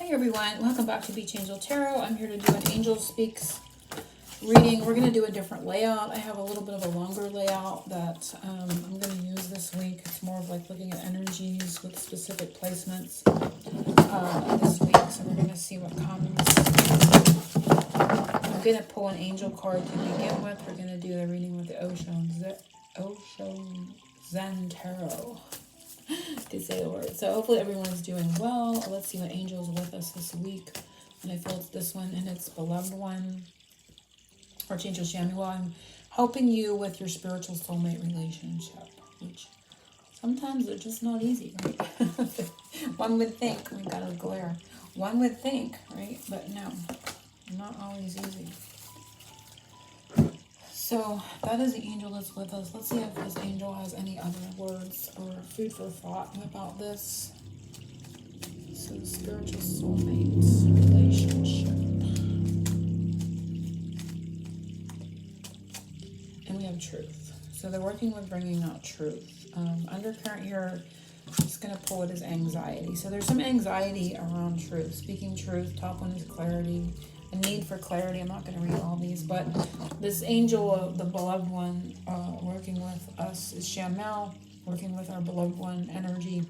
Hi everyone, welcome back to Beach Angel Tarot. I'm here to do an Angel Speaks reading. We're going to do a different layout. I have a little bit of a longer layout that I'm going to use this week. It's more of like looking at energies with specific placements this week. So we're going to see what comes. I'm going to pull an angel card to begin with. We're going to do the reading with the Osho Zen Tarot. To say the word. So hopefully everyone is doing well. Let's see what angels with us this week. And I feel it's this one and it's beloved one. Archangel Chamuel, I'm helping you with your spiritual soulmate relationship, which sometimes they're just not easy, right? One would think, we got a glare. One would think, right? But no, not always easy. So that is the angel that's with us. Let's see if this angel has any other words or food for thought about this. So the spiritual soulmate relationship. And we have truth. So they're working with bringing out truth. Undercurrent here, I'm just going to pull it as anxiety. So there's some anxiety around truth. Speaking truth. Top one is clarity. A need for clarity. I'm not going to read all these, but this angel, the beloved one, working with us is Chamuel, working with our beloved one energy,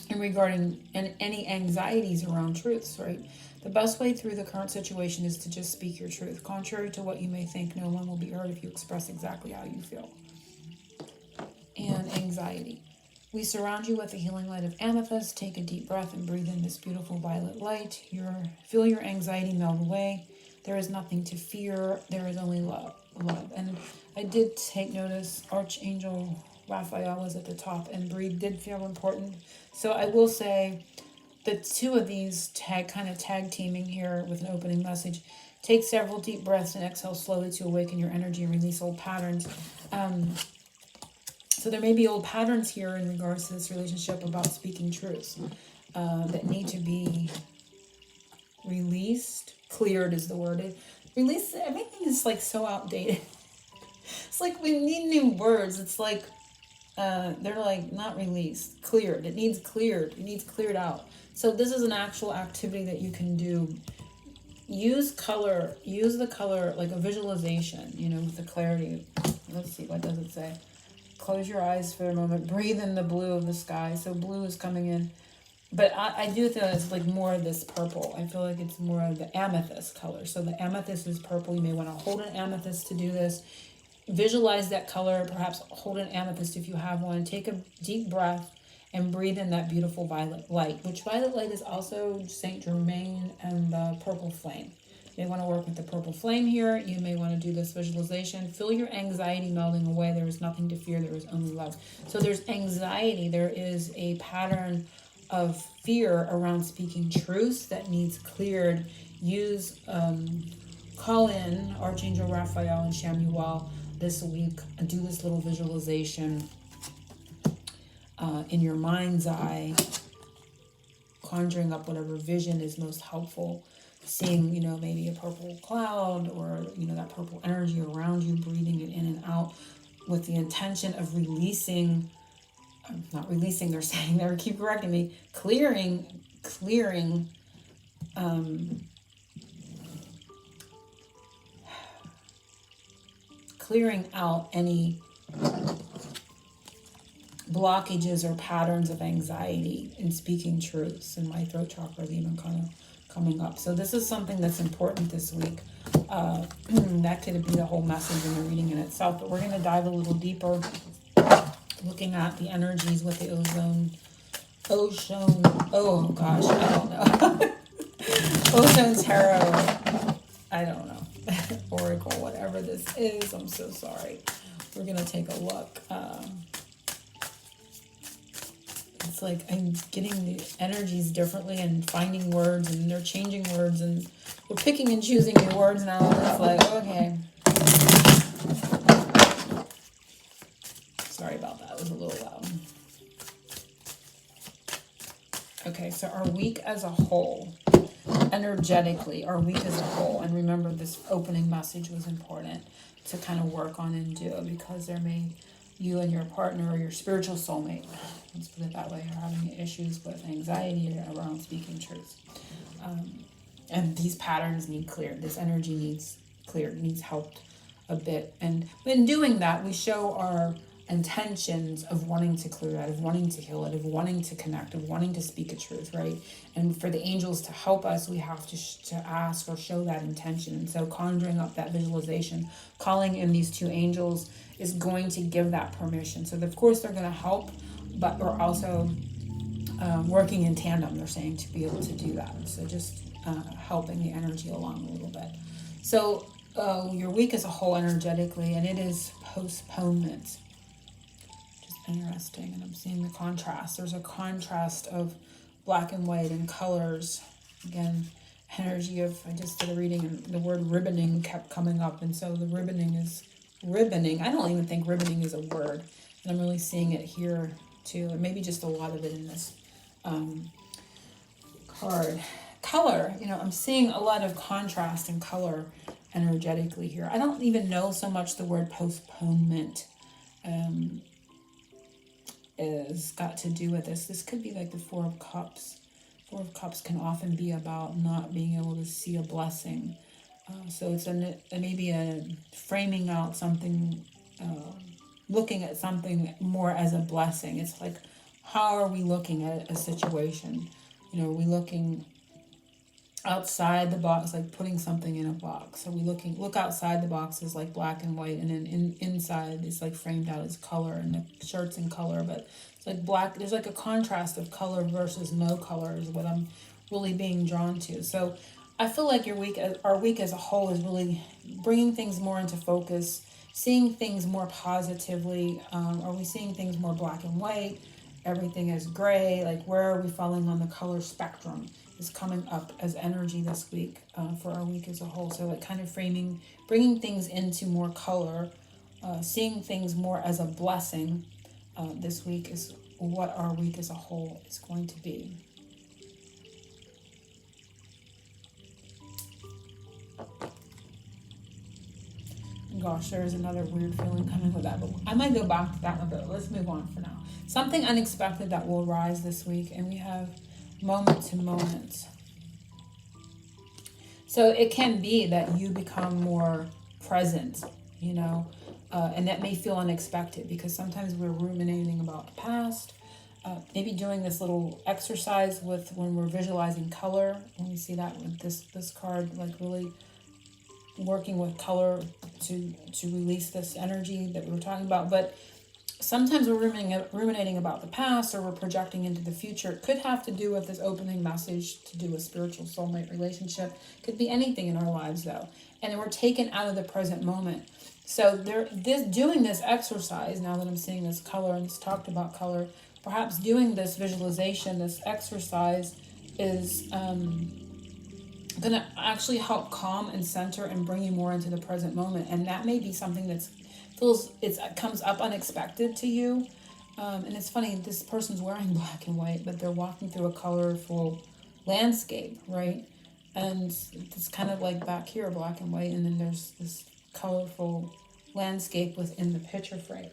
and regarding any anxieties around truths, right? The best way through the current situation is to just speak your truth. Contrary to what you may think, no one will be hurt if you express exactly how you feel. And anxiety. We surround you with the healing light of amethyst. Take a deep breath and breathe in this beautiful violet light. Feel your anxiety melt away. There is nothing to fear. There is only love. And I did take notice, Archangel Raphael was at the top, and breathe did feel important. So I will say the two of these kind of tag teaming here with an opening message. Take several deep breaths and exhale slowly to awaken your energy and release old patterns. So there may be old patterns here in regards to this relationship about speaking truths that need to be released. Cleared is the word. Release, everything is like so outdated. It's like we need new words. It's like they're like not released, cleared. It needs cleared. It needs cleared out. So this is an actual activity that you can do. Use color. Use the color like a visualization, with the clarity. Let's see, what does it say? Close your eyes for a moment. Breathe in the blue of the sky. So blue is coming in. But I do feel it's like more of this purple. I feel like it's more of the amethyst color. So the amethyst is purple. You may want to hold an amethyst to do this. Visualize that color. Perhaps hold an amethyst if you have one. Take a deep breath and breathe in that beautiful violet light. Which violet light is also Saint Germain and the purple flame. You may want to work with the purple flame here. You may want to do this visualization. Feel your anxiety melting away. There is nothing to fear. There is only love. So there's anxiety. There is a pattern of fear around speaking truths that needs cleared. Call in Archangel Raphael and Chamuel this week and do this little visualization in your mind's eye, conjuring up whatever vision is most helpful. Seeing, maybe a purple cloud or, that purple energy around you, breathing it in and out with the intention of releasing, they're saying, they keep correcting me, clearing out any blockages or patterns of anxiety in speaking truths. And my throat chakra is even kind of coming up. So this is something that's important this week. That could be the whole message in the reading in itself, but we're going to dive a little deeper, looking at the energies with the oh gosh, I don't know. Ozone Tarot, I don't know. Oracle, whatever this is, I'm so sorry. We're going to take a look. It's like I'm getting the energies differently and finding words, and they're changing words, and we're picking and choosing new words now. It's like, okay. Sorry about that. It was a little loud. Okay, so our week as a whole, energetically, our week as a whole, and remember this opening message was important to kind of work on and do, because you and your partner or your spiritual soulmate, let's put it that way, are having issues with anxiety around speaking truth. And these patterns need cleared. This energy needs cleared, needs helped a bit. And in doing that, we show our intentions of wanting to clear that, of wanting to heal it, of wanting to connect, of wanting to speak a truth, right? And for the angels to help us, we have to ask or show that intention. And so conjuring up that visualization, calling in these two angels is going to give that permission. So of course they're going to help, but we're also working in tandem, they're saying, to be able to do that. So just helping the energy along a little bit. So your week as a whole energetically, and it is postponement. Interesting. And I'm seeing the contrast. There's a contrast of black and white and colors. Again, energy of, I just did a reading and the word ribboning kept coming up. And so the ribboning is ribboning. I don't even think ribboning is a word. And I'm really seeing it here too. And maybe just a lot of it in this card. Color, I'm seeing a lot of contrast and color energetically here. I don't even know so much the word postponement is got to do with this. This could be like the Four of Cups. Four of Cups can often be about not being able to see a blessing. So it's maybe a framing out something, looking at something more as a blessing. It's like, how are we looking at a situation? Are we looking outside the box, like putting something in a box? So we look outside the box as like black and white, and then inside it's like framed out as color, and the shirt's in color, but it's like black. There's like a contrast of color versus no color is what I'm really being drawn to. So I feel like our week as a whole is really bringing things more into focus, seeing things more positively. Are we seeing things more black and white? Everything is gray. Like, where are we falling on the color spectrum is coming up as energy this week for our week as a whole. So like kind of framing, bringing things into more color, seeing things more as a blessing this week is what our week as a whole is going to be. Gosh, there's another weird feeling coming with that, but I might go back to that one, but let's move on for now. Something unexpected that will arise this week, and we have moment to moment. So it can be that you become more present, and that may feel unexpected because sometimes we're ruminating about the past. Maybe doing this little exercise when we're visualizing color, when we see that with this card, like really working with color to release this energy that we were talking about. But sometimes we're ruminating about the past, or we're projecting into the future. It could have to do with this opening message to do with spiritual soulmate relationship. Could be anything in our lives though. And we're taken out of the present moment. So doing this exercise, now that I'm seeing this color and it's talked about color, perhaps doing this visualization, this exercise is going to actually help calm and center and bring you more into the present moment. And that may be something it comes up unexpected to you. And it's funny, this person's wearing black and white, but they're walking through a colorful landscape, right? And it's kind of like back here, black and white, and then there's this colorful landscape within the picture frame.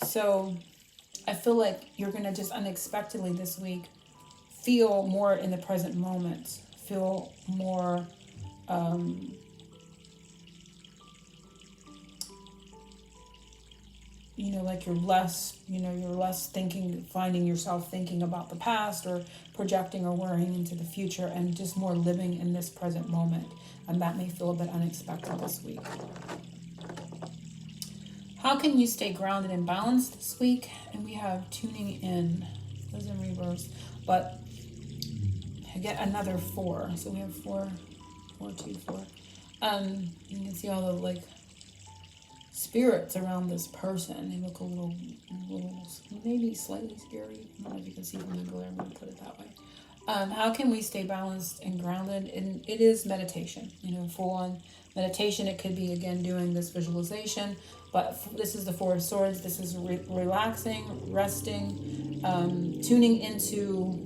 So I feel like you're going to just unexpectedly this week feel more in the present moment, feel more like you're less finding yourself thinking about the past or projecting or worrying into the future, and just more living in this present moment. And that may feel a bit unexpected this week. How can you stay grounded and balanced this week? And we have tuning in, was in reverse, but I get another 4. So we have 4, 2, 4. You can see all the spirits around this person. They look a little maybe slightly scary. I don't know if you can see from the glare. I'm going to put it that way. How can we stay balanced and grounded? And it is meditation, full on meditation. It could be, again, doing this visualization, but this is the 4 of Swords. This is relaxing, resting, tuning into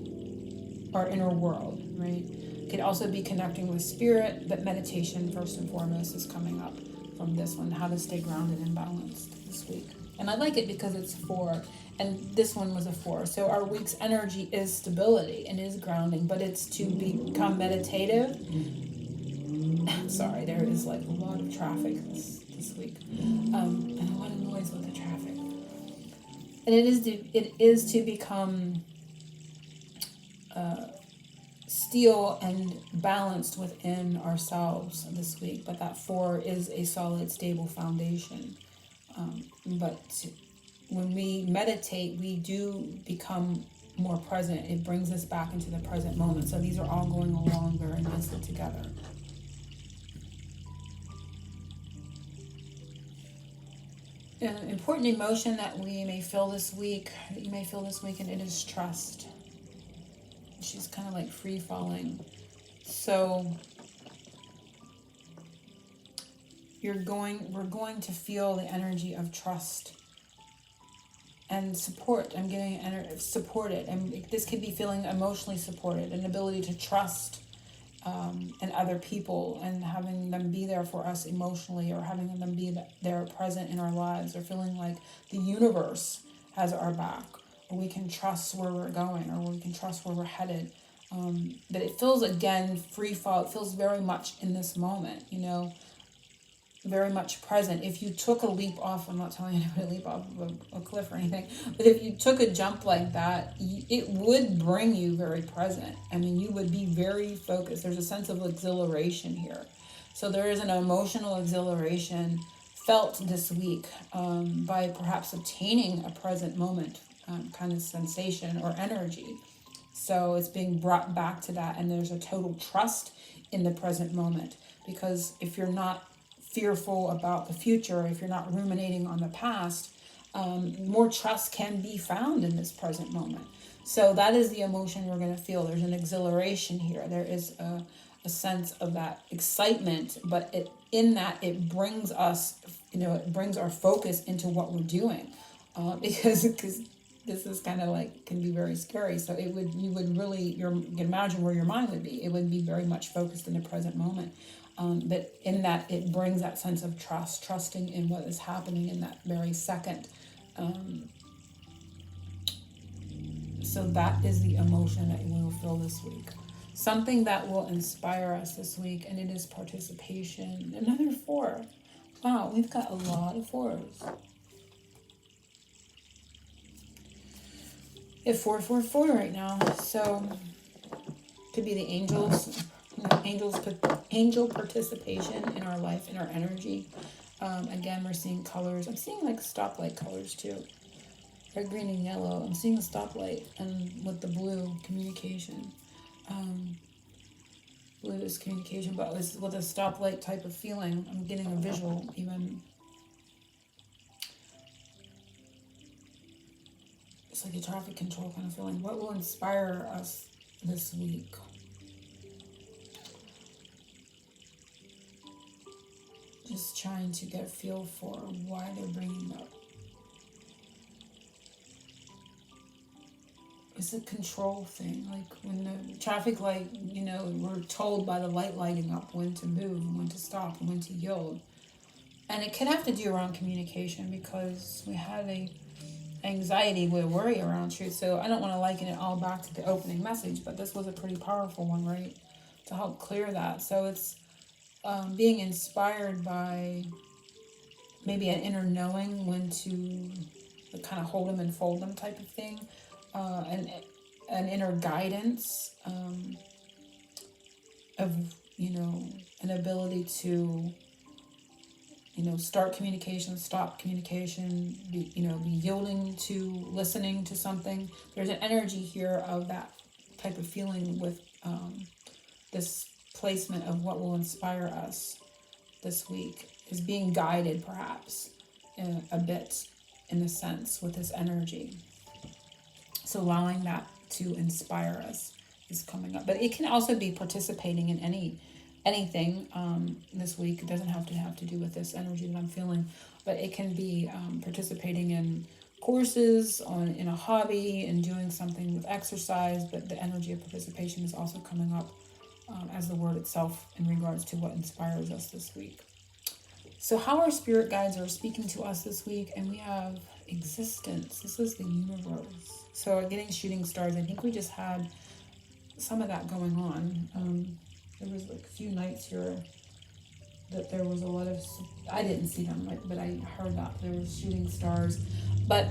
our inner world, right? It could also be connecting with spirit, but meditation first and foremost is coming up from this one, how to stay grounded and balanced this week. And I like it because it's 4, And this one was a 4. So our week's energy is stability and is grounding, but it's to become meditative. Sorry, there is like a lot of traffic this week, and a lot of noise with the traffic. And it is to become still and balanced within ourselves this week. But that 4 is a solid, stable foundation. But when we meditate, we do become more present. It brings us back into the present moment. So these are all going along very nicely together. An important emotion that we may feel this week, that you may feel this week, and it is trust. She's kind of like free falling. So we're going to feel the energy of trust and support. I'm getting supported, and this could be feeling emotionally supported, an ability to trust and other people, and having them be there for us emotionally, or having them be there present in our lives, or feeling like the universe has our back, or we can trust where we're going, or we can trust where we're headed. But it feels, again, free fall. It feels very much in this moment, very much present. If you took a leap off, I'm not telling anybody to leap off of a cliff or anything, but if you took a jump like that, it would bring you very present. I mean, you would be very focused. There's a sense of exhilaration here. So there is an emotional exhilaration felt this week by perhaps obtaining a present moment kind of sensation or energy. So it's being brought back to that, and there's a total trust in the present moment. Because if you're not fearful about the future, if you're not ruminating on the past, more trust can be found in this present moment. So that is the emotion we're going to feel. There's an exhilaration here. There is a sense of that excitement, but it brings us, it brings our focus into what we're doing, because this is kind of like, can be very scary. So you can imagine where your mind would be. It would be very much focused in the present moment. But in that, it brings that sense of trusting in what is happening in that very second. So that is the emotion that we will feel this week. Something that will inspire us this week, and it is participation. Another 4. Wow, we've got a lot of 4s. We have 4 right now. So could be the angels participation in our life, in our energy. Again, we're seeing colors. I'm seeing like stoplight colors too. Red, green, and yellow. I'm seeing a stoplight, and with the blue, communication. Blue is communication, but with a stoplight type of feeling. I'm getting a visual even. It's like a traffic control kind of feeling. What will inspire us this week? Just trying to get a feel for why they're bringing up. It's a control thing. Like when the traffic light, we're told by the light lighting up when to move, and when to stop, and when to yield. And it could have to do around communication, because we had a anxiety with worry around truth. So I don't want to liken it all back to the opening message, but this was a pretty powerful one, right? To help clear that. So it's being inspired by maybe an inner knowing when to kind of hold them and fold them type of thing. And an inner guidance of, an ability to, start communication, stop communication, be yielding to listening to something. There's an energy here of that type of feeling with this placement of what will inspire us this week, is being guided perhaps a bit in a sense with this energy. So allowing that to inspire us is coming up. But it can also be participating in anything this week. It doesn't have to do with this energy that I'm feeling, but it can be participating in courses, in a hobby, and doing something with exercise. But the energy of participation is also coming up as the word itself in regards to what inspires us this week. So how our spirit guides are speaking to us this week, and we have existence. This is the universe. So getting shooting stars, I think we just had some of that going on. There was like a few nights here that there was a lot of, I didn't see them, but I heard that there was shooting stars. But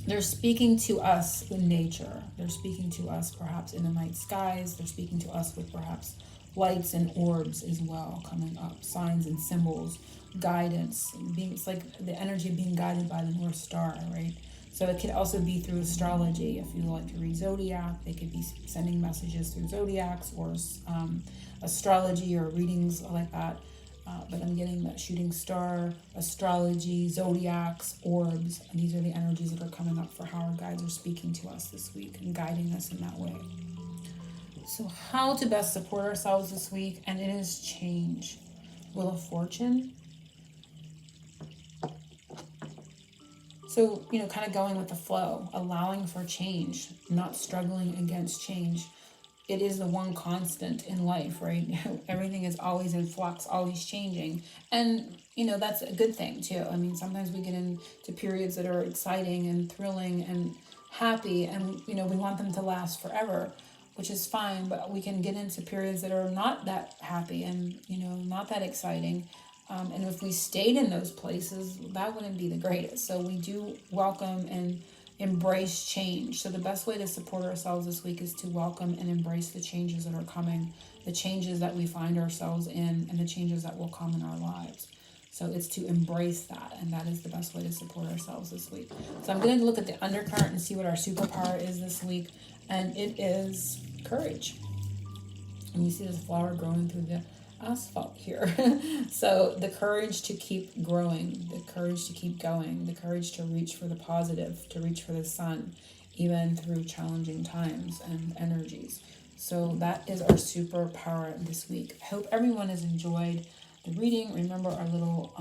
they're speaking to us in nature. They're speaking to us perhaps in the night skies. They're speaking to us with perhaps lights and orbs as well coming up, signs and symbols, guidance. It's like the energy of being guided by the North Star, right? So it could also be through astrology. If you like to read zodiac, they could be sending messages through zodiacs or astrology or readings like that. But I'm getting that shooting star, astrology, zodiacs, orbs, and these are the energies that are coming up for how our guides are speaking to us this week and guiding us in that way. So how to best support ourselves this week, and it is change. Wheel of Fortune. So, kind of going with the flow, allowing for change, not struggling against change. It is the one constant in life, right? Everything is always in flux, always changing. And, that's a good thing too. I mean, sometimes we get into periods that are exciting and thrilling and happy and, we want them to last forever, which is fine. But we can get into periods that are not that happy and, not that exciting. And if we stayed in those places, that wouldn't be the greatest. So we do welcome and embrace change. So the best way to support ourselves this week is to welcome and embrace the changes that are coming, the changes that we find ourselves in, and the changes that will come in our lives. So it's to embrace that, and that is the best way to support ourselves this week. So I'm going to look at the undercurrent and see what our superpower is this week, and it is courage. And you see this flower growing through the asphalt here. So the courage to keep growing, the courage to keep going, the courage to reach for the positive, to reach for the sun, even through challenging times and energies. So that is our superpower this week. I hope everyone has enjoyed the reading. Remember our little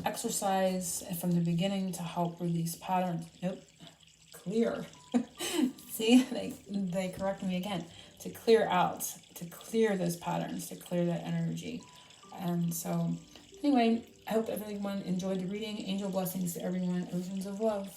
exercise from the beginning to help release patterns. Clear. See, they correct me again. To clear out, to clear those patterns, to clear that energy. And so, anyway, I hope everyone enjoyed the reading. Angel blessings to everyone. Oceans of love.